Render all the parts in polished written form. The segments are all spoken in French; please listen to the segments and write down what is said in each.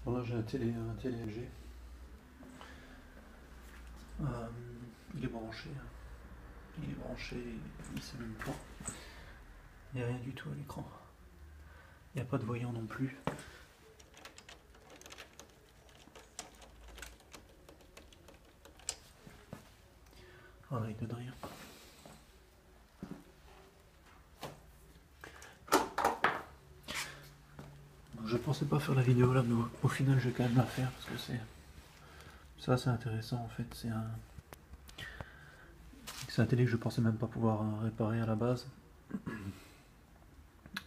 Bon, là j'ai un télé LG. Euh, il est branché. Il est branché, il s'allume pas. Il n'y a rien du tout à l'écran. Il n'y a pas de voyant non plus. Voilà, il donne rien. Je pensais pas faire la vidéo là, mais au final je vais quand même la faire parce que c'est assez intéressant en fait. C'est un télé que je pensais même pas pouvoir réparer à la base.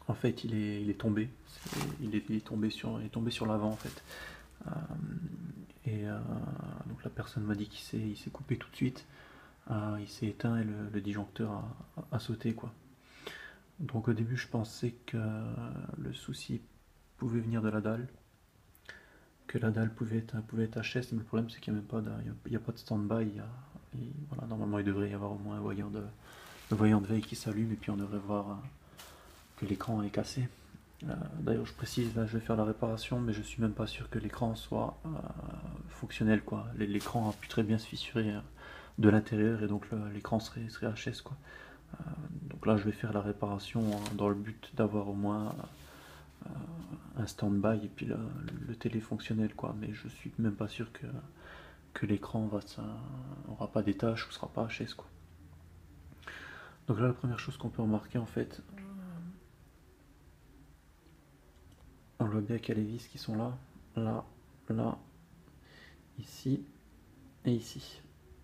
En fait, il est tombé. Il est tombé sur l'avant en fait. Euh, donc la personne m'a dit il s'est coupé tout de suite. Il s'est éteint et le disjoncteur a sauté quoi. Donc au début je pensais que le souci pouvait venir de la dalle, que la dalle pouvait être HS, mais le problème c'est qu'il n'y a même pas il y a pas de stand-by. Voilà, normalement il devrait y avoir au moins un voyant de veille qui s'allume et puis on devrait voir que l'écran est cassé. D'ailleurs je précise, là je vais faire la réparation mais je suis même pas sûr que l'écran soit fonctionnel quoi. L'écran a pu très bien se fissurer de l'intérieur et donc l'écran serait HS quoi. Donc là je vais faire la réparation dans le but d'avoir au moins un stand-by et puis le télé fonctionnel quoi, mais je suis même pas sûr que l'écran aura pas des tâches ou sera pas HS quoi. Donc là la première chose qu'on peut remarquer en fait, on voit bien qu'il y a les vis qui sont là, ici et ici.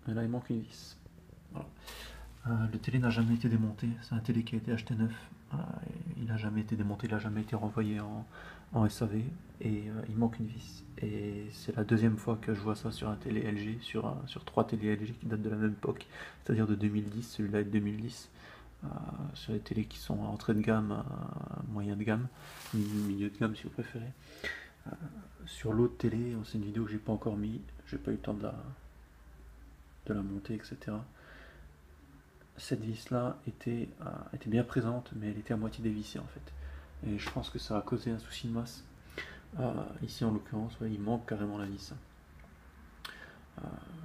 Et là il manque une vis. Voilà. Le télé n'a jamais été démonté, c'est un télé qui a été acheté neuf. Il n'a jamais été démonté, il n'a jamais été renvoyé en SAV et il manque une vis. Et c'est la deuxième fois que je vois ça sur un télé LG, sur trois télé LG qui datent de la même époque, c'est-à-dire de 2010, celui-là est de 2010. Sur les télés qui sont à entrée de gamme, moyen de gamme, milieu de gamme si vous préférez. Sur l'autre télé, c'est une vidéo que j'ai pas encore mis, j'ai pas eu le temps de la monter, etc. Cette vis là était bien présente mais elle était à moitié dévissée en fait et je pense que ça a causé un souci de masse. Ici en l'occurrence ouais, il manque carrément la vis.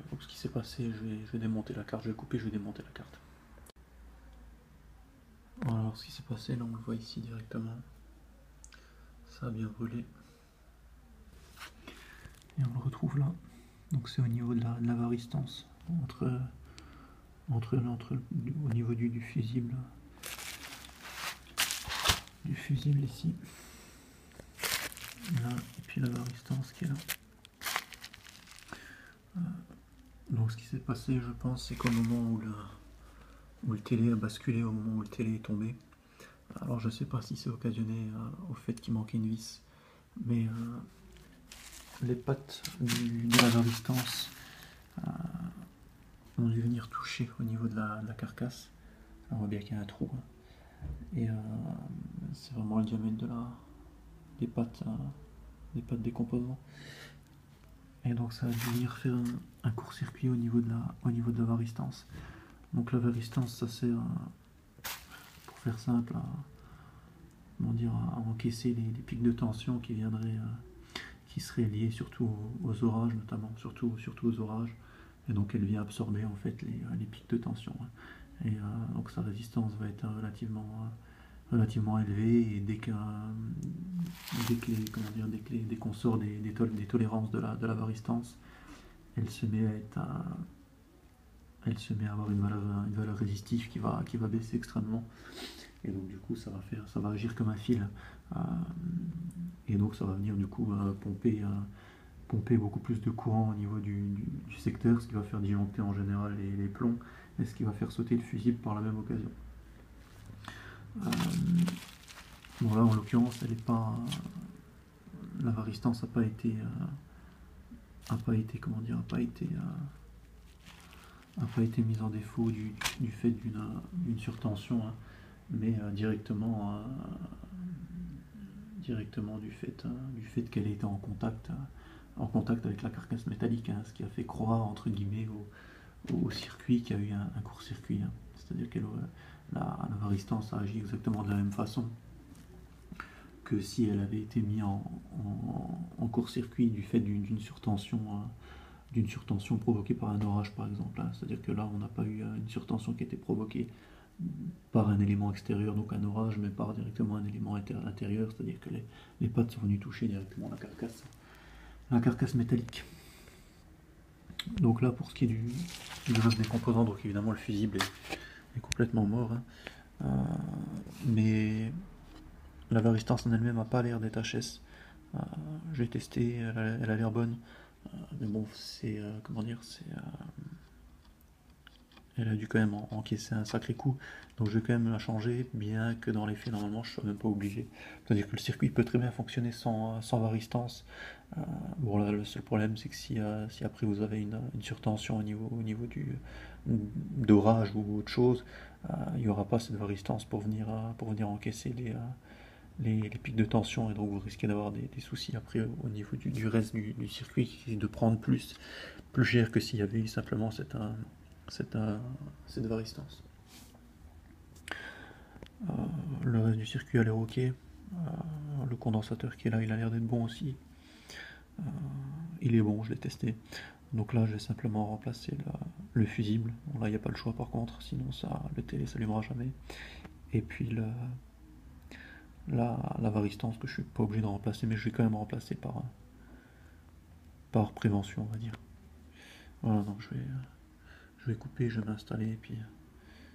Donc ce qui s'est passé, je vais démonter la carte, je vais couper, je vais démonter la carte. Voilà, alors ce qui s'est passé là on le voit ici directement, ça a bien brûlé et on le retrouve là. Donc c'est au niveau de la varistance au niveau du fusible ici là, et puis la varistance qui est là. Donc ce qui s'est passé je pense c'est qu'au moment où le télé a basculé, au moment où le télé est tombé, alors je sais pas si c'est occasionné au fait qu'il manquait une vis, mais les pattes de la résistance ont dû venir toucher au niveau de la carcasse. On voit bien qu'il y a un trou hein. Et c'est vraiment le diamètre des pattes des composants. Et donc ça a dû venir faire un court-circuit au niveau de la varistance. Donc la varistance ça sert pour faire simple à encaisser les pics de tension qui seraient liés surtout aux orages notamment, surtout aux orages, et donc elle vient absorber en fait les pics de tension. Et donc sa résistance va être relativement élevée et dès qu'on sort des tolérances de la varistance, elle se met à avoir une valeur résistive qui va baisser extrêmement. Et donc du coup ça va agir comme un fil et donc ça va venir du coup pomper beaucoup plus de courant au niveau du secteur, ce qui va faire disjoncter en général les plombs et ce qui va faire sauter le fusible par la même occasion. Bon là en l'occurrence la varistance n'a pas été mise en défaut du fait d'une surtension hein, mais directement du fait qu'elle était en contact avec la carcasse métallique, hein, ce qui a fait croire entre guillemets au circuit qu'il y a eu un court-circuit. Hein. C'est-à-dire que la varistance a agi exactement de la même façon que si elle avait été mise en court-circuit du fait d'une surtension provoquée par un orage par exemple, hein. C'est-à-dire que là on n'a pas eu une surtension qui a été provoquée par un élément extérieur, donc un orage, mais par directement un élément intérieur, c'est-à-dire que les pattes sont venues toucher directement la carcasse métallique. Donc là, pour ce qui est du reste des composants, donc évidemment le fusible est complètement mort, hein. Mais la varistance en elle-même n'a pas l'air d'être HS. J'ai testé, elle a l'air bonne. Mais bon, c'est comment dire, elle a dû quand même encaisser un sacré coup, donc je vais quand même la changer, bien que dans les faits normalement je ne sois même pas obligé. C'est-à-dire que le circuit peut très bien fonctionner sans varistance. Bon là le seul problème c'est que si après vous avez une surtension au niveau d'orage ou autre chose, il n'y aura pas cette varistance pour venir encaisser les pics de tension, et donc vous risquez d'avoir des soucis après au niveau du reste du circuit qui risque de prendre plus cher que s'il y avait eu simplement cette varistance. Le reste du circuit a l'air ok. Le condensateur qui est là, il a l'air d'être bon aussi. Il est bon, je l'ai testé. Donc là, je vais simplement remplacer le fusible. Bon, là, il n'y a pas le choix par contre, sinon le télé s'allumera jamais. Et puis la varistance que je suis pas obligé de remplacer, mais je vais quand même remplacer par prévention, on va dire. Voilà, donc je vais couper, je vais m'installer, et puis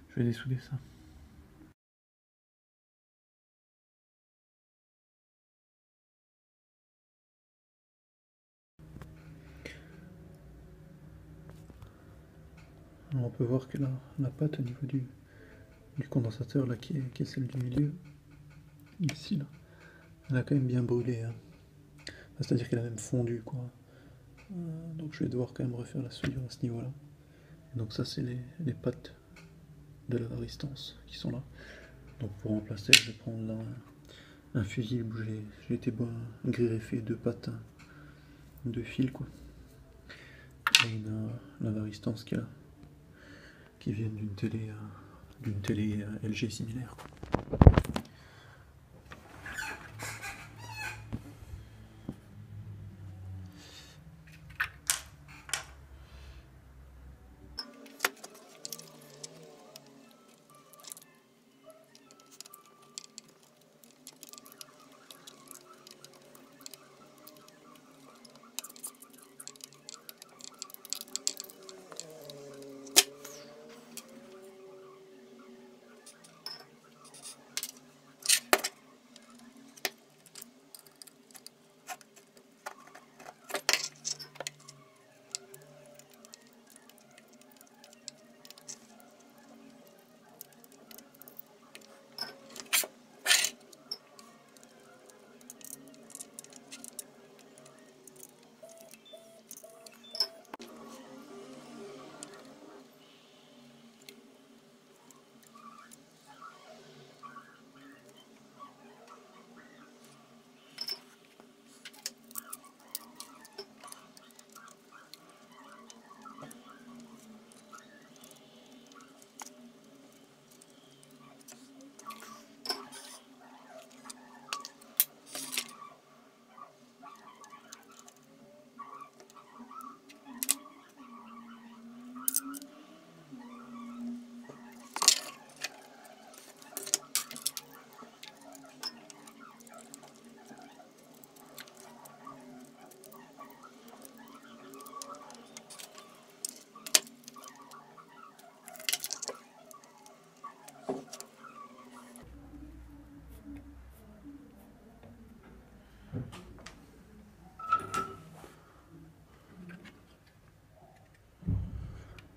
je vais dessouder ça. Alors on peut voir que la patte au niveau du condensateur, là, qui est celle du milieu, ici, là, elle a quand même bien brûlé, hein. C'est-à-dire qu'elle a même fondu, quoi. Donc je vais devoir quand même refaire la soudure à ce niveau-là. Donc ça, c'est les pattes de la varistance qui sont là. Donc pour remplacer, je vais prendre là un fusible où j'ai été greffé deux pattes, deux fils, quoi. Et la varistance qui est là, qui vient d'une télé LG similaire, quoi.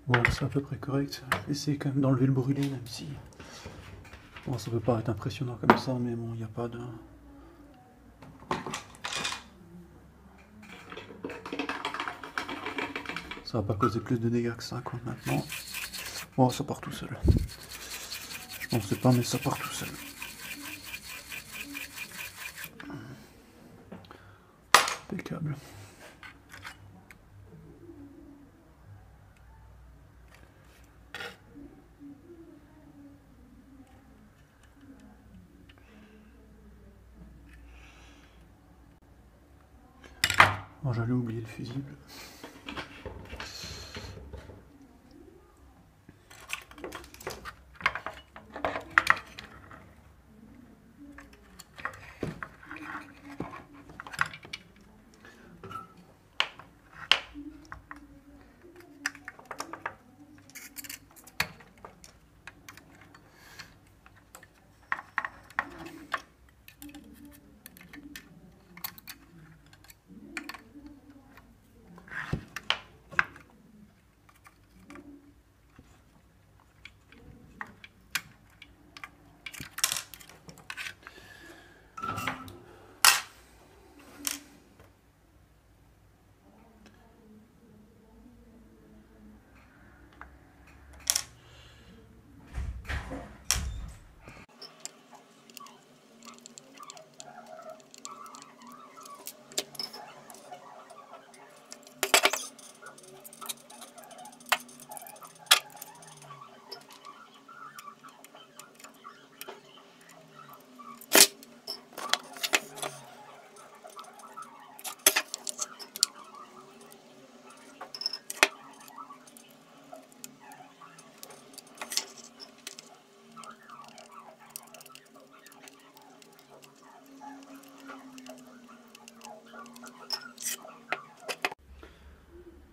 Bon, c'est à peu près correct. Essayez quand même d'enlever le brûlé, même si... Bon, ça peut paraître impressionnant comme ça, mais bon, il n'y a pas de... Ça va pas causer plus de dégâts que ça, quoi, maintenant. Bon, ça part tout seul. Je pensais pas, mais ça part tout seul. Impeccable. Oh, j'allais oublier le fusible.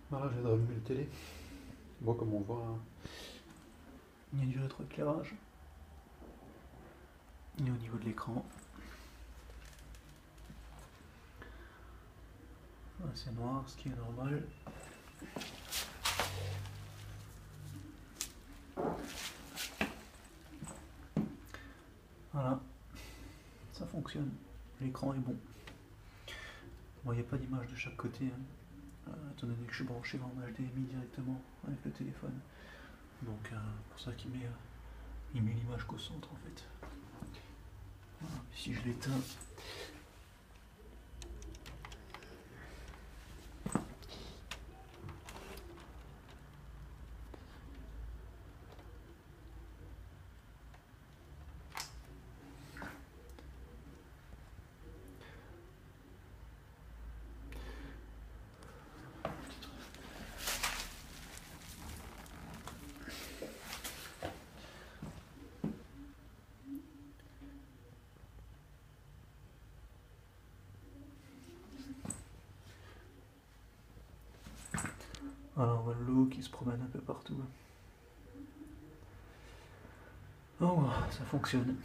Voilà, je viens de rallumer le télé. Bon, comme on voit, il y a du rétroéclairage. Et au niveau de l'écran, c'est noir, ce qui est normal. Voilà, ça fonctionne. L'écran est bon. Bon, il n'y a pas d'image de chaque côté, hein. Étant donné que je suis branché en HDMI directement avec le téléphone. Donc, pour ça qu'il met l'image qu'au centre en fait. Voilà. Si je l'éteins, voilà, on voit l'eau qui se promène un peu partout. Oh, ça fonctionne.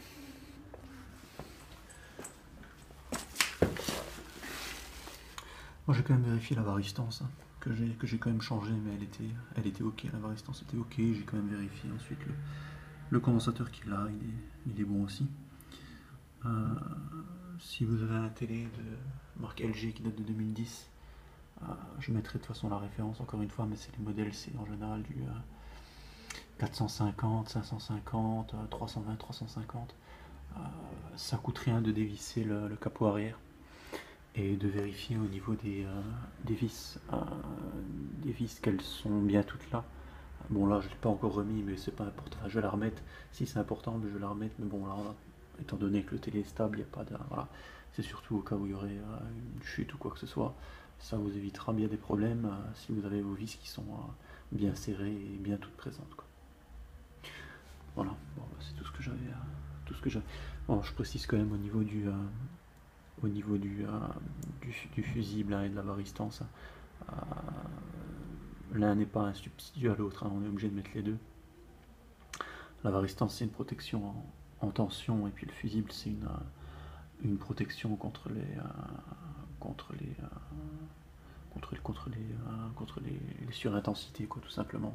Moi j'ai quand même vérifié la varistance, hein, que j'ai quand même changé, mais elle était ok, la varistance était ok. J'ai quand même vérifié ensuite le condensateur qu'il a, il est bon aussi. Si vous avez un télé de marque LG qui date de 2010, je mettrai de toute façon la référence encore une fois, mais c'est les modèles, c'est en général du 450, 550, 320, 350. Ça coûte rien de dévisser le capot arrière et de vérifier au niveau des vis, qu'elles sont bien toutes là. Bon, là je ne l'ai pas encore remis, mais c'est pas important. Enfin, je vais la remettre. Si c'est important, je vais la remettre. Mais bon, là, étant donné que le télé est stable, il n'y a pas de. Voilà. C'est surtout au cas où il y aurait une chute ou quoi que ce soit. Ça vous évitera bien des problèmes si vous avez vos vis qui sont bien serrées et bien toutes présentes, quoi. Voilà, bon, c'est tout ce que j'avais. Bon, je précise quand même au niveau du fusible et de la varistance. L'un n'est pas un substitut à l'autre, hein, on est obligé de mettre les deux. La varistance, c'est une protection en tension, et puis le fusible, c'est une protection contre les surintensités, quoi, tout simplement.